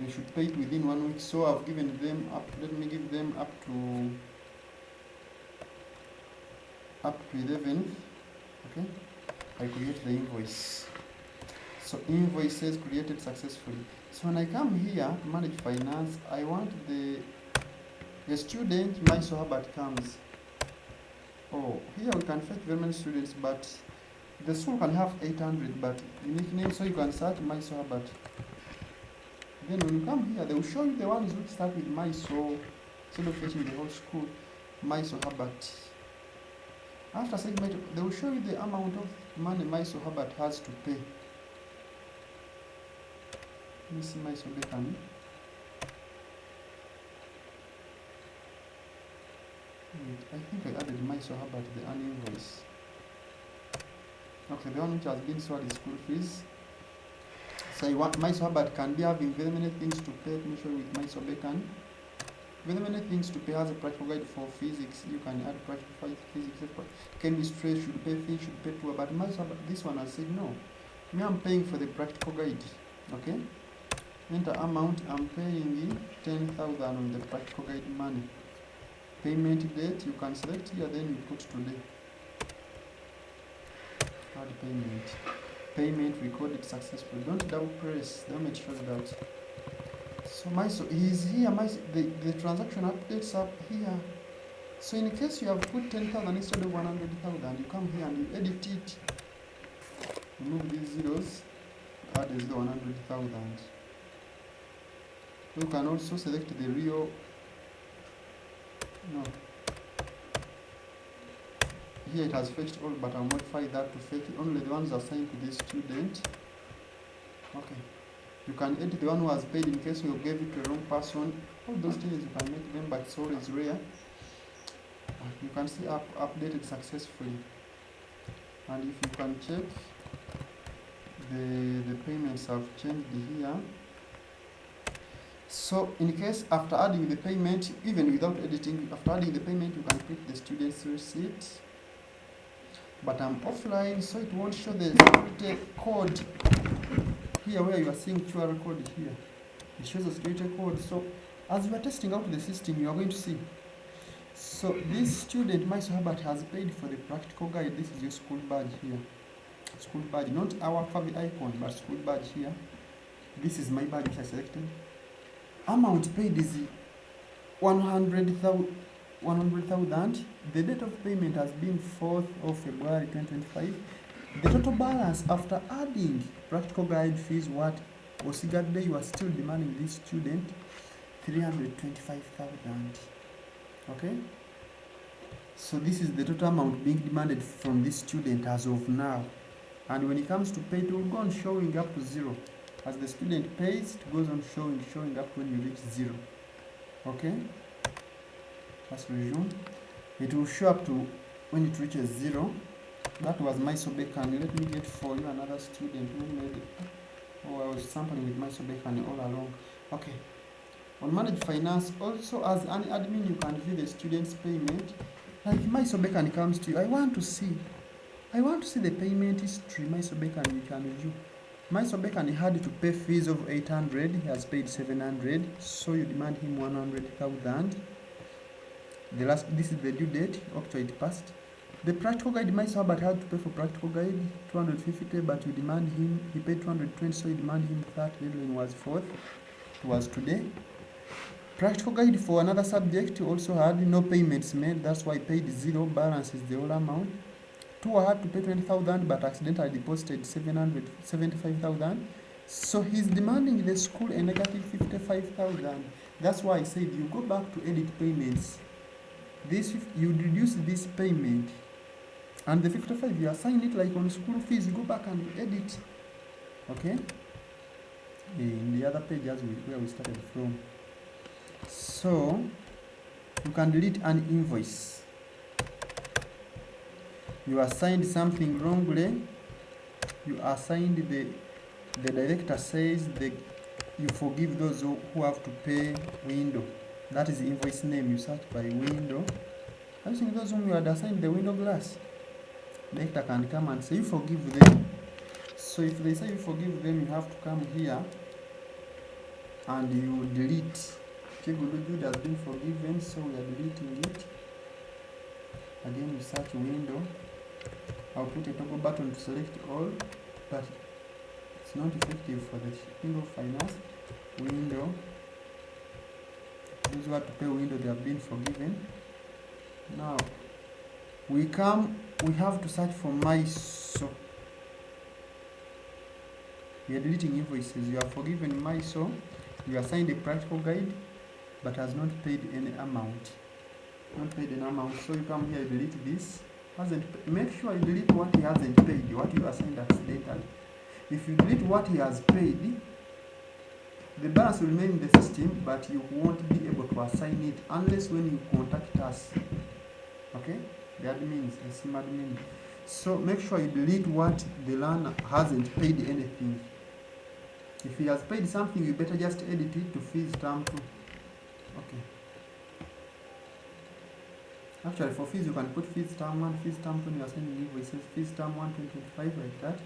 They should pay it within 1 week. So I've given them up. Let me give them up to 11th. Okay, I create the invoice. So invoice says created successfully. So when I come here to manage finance, I want the student Maiso Herbert comes. Oh, here we can fetch very many students, but the school can have 800, but unique name, so you can search Maiso Herbert. Then when you come here, they will show you the ones which start with Maiso, instead of fetching the whole school, Maiso Herbert. After saying Maiso, they will show you the amount of money Maiso Herbert has to pay. Let me see Maiso Bekan. I think I added Maiso Herbert the invoice. Okay, the one which has been sold is school fees. So you want Maiso Herbert can be having very many things to pay. Let me show you with Maiso Bekan. Very many things to pay. Has a practical guide for physics. You can add practical physics. Chemistry should pay fee, should pay tour. But Maiso Herbert, this one has said no. Me, I'm paying for the practical guide. Okay. Enter amount. I'm paying 10,000 on the practical guide money. Payment date, you can select here, then you put today. Add payment. Payment recorded successfully. Don't double press, don't make sure that. So Maiso is here. The transaction updates up here. So in case you have put 10,000 instead of 100,000, you come here and you edit it. Remove these zeros, add a 100,000. You can also select the real. No. Here it has fetched all, but I'll modify that to fetch only the ones assigned to the student. Okay. You can edit the one who has paid in case you gave it to the wrong person. All those things you can make them, but it's always rare. You can see updated successfully. And if you can check, the payments have changed here. So in case after adding the payment, even without editing, after adding the payment, you can print the student's receipt. But I'm offline, so it won't show the security code here where you are seeing QR code here. It shows the security code. So as you are testing out the system, you are going to see. So this student, Maiso Herbert, has paid for the practical guide. This is your school badge here. School badge, not our Favi icon, but school badge here. This is my badge which I selected. Amount paid is 100,000. The date of payment has been 4th of February 2025. The total balance after adding practical guide fees, what Osiga Day, you are still demanding this student 325,000. Okay? So this is the total amount being demanded from this student as of now. And when it comes to pay, it will go on showing up to 0. As the student pays, it goes on showing up when you reach 0. Okay? Let's resume. It will show up to when it reaches 0. That was Maiso Bekan. Let me get for you another student who made it. Oh, I was sampling with Maiso Bekan all along. Okay. On Manage Finance, also as an admin, you can view the student's payment. Like Maiso Bekan comes to you, I want to see the payment history. Maiso Bekan, you can review. Maiso Bekan had to pay fees of 800. He has paid 700. So you demand him 100,000. This is the due date. October it passed. The practical guide, Maiso Herbert had to pay for practical guide 250, but you demand him. He paid 220, so you demand him that. Deadline was 4th. It was today. Practical guide for another subject also had no payments made. That's why I paid 0. Balance is the whole amount. Tour had to pay 20,000, but accidentally deposited 775,000. So he's demanding the school a negative 55,000. That's why I said you go back to edit payments. You reduce this payment, and the 55 you assign it like on school fees. You go back and you edit. Okay. In the other pages where we started from. So you can delete an invoice. You assigned something wrongly. You assigned the director says you forgive those who have to pay window. That is the invoice name. You search by window. I think those whom you had assigned the window glass. Director can come and say you forgive them. So if they say you forgive them, you have to come here and you delete. Chigulu Jude has been forgiven, so we are deleting it. Again, we search window. I'll put a toggle button to select all, but it's not effective for the shipping of finance. Window. Those who have to pay window, they have been forgiven. Now, we have to search for MISO. We are deleting invoices. You are forgiven MISO. You assigned a practical guide, but has not paid any amount. So you come here, delete this. Make sure you delete what he hasn't paid, what you assigned accidentally. If you delete what he has paid, the balance will remain in the system, but you won't be able to assign it unless when you contact us. Okay? The admins, the SIM admin. So make sure you delete what the learner hasn't paid anything. If he has paid something, you better just edit it to fees term 2. Okay. Actually, for fees, you can put fees term 1, fees term 2, you are sending invoices, fees term 1, 2025, like that.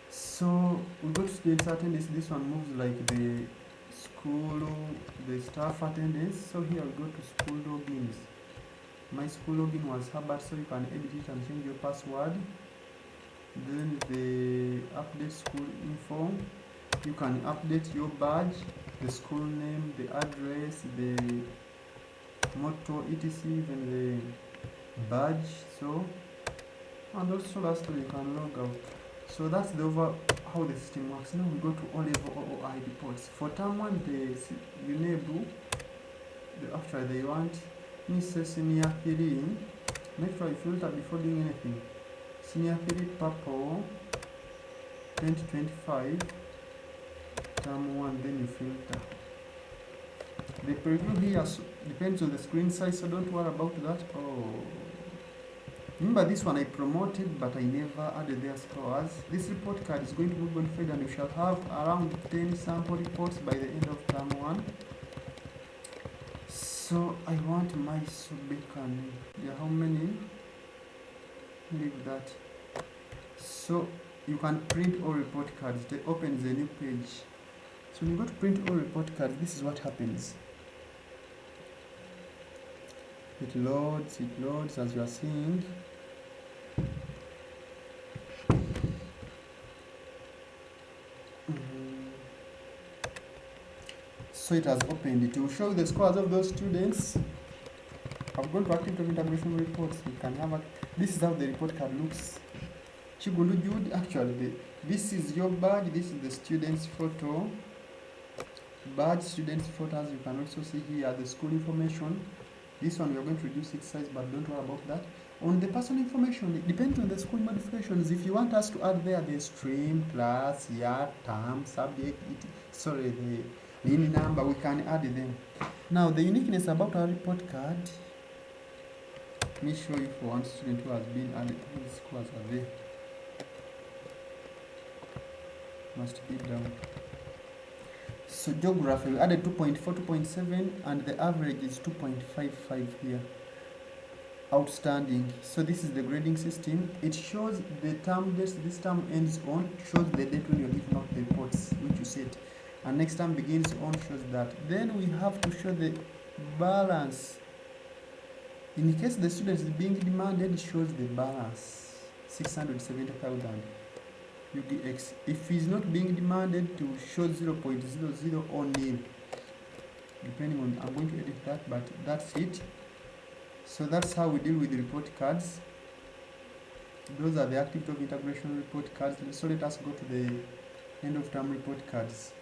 So we go to students attendance. This one moves like the school, the staff attendance. So here we go to school logins. My school login was Herbert, so you can edit it and change your password. Then the update school info. You can update your badge, the school name, the address, the motto, etc., even the badge. So, and also lastly, you can log out. So that's the how the system works. Now we go to O-level OOI reports. For term 1, the UNEB, actually they want senior 3. Make sure you filter before doing anything. Senior 3 purple 2025 term 1, then you filter. The preview here depends on the screen size, so don't worry about that. Remember this one I promoted, but I never added their scores. This report card is going to be modified, and we shall have around 10 sample reports by the end of term 1. So I want my bacon. Yeah, how many? Leave that. So you can print all report cards. They opens a new page. So when you go to print all report cards, this is what happens. It loads as you are seeing. So it has opened. It will show the scores of those students. I've gone to active integration reports. You can have this is how the report card looks. Chigundu Jude, actually, this is your badge. This is the student's photo. Badge, student's photos. You can also see here the school information. This one we are going to reduce its size, but don't worry about that. On the personal information, it depends on the school modifications. If you want us to add there the stream, class, year, term, subject, the line number, we can add them. Now the uniqueness about our report card. Let me show you for one student who has been added. Whose scores are there? Must be down. So geography, we added 2.4, 2.7, and the average is 2.55 here. Outstanding. So this is the grading system. It shows the term dates this term ends on, shows the date when you're giving out the reports, which you set. And next term begins on, shows that. Then we have to show the balance. In case the student is being demanded, it shows the balance, 670,000. UDX. If he's not being demanded, to show 0.00 or nil, depending on, I'm going to edit that, but that's it. So that's how we deal with the report cards. Those are the active integration report cards. So let us go to the end of term report cards.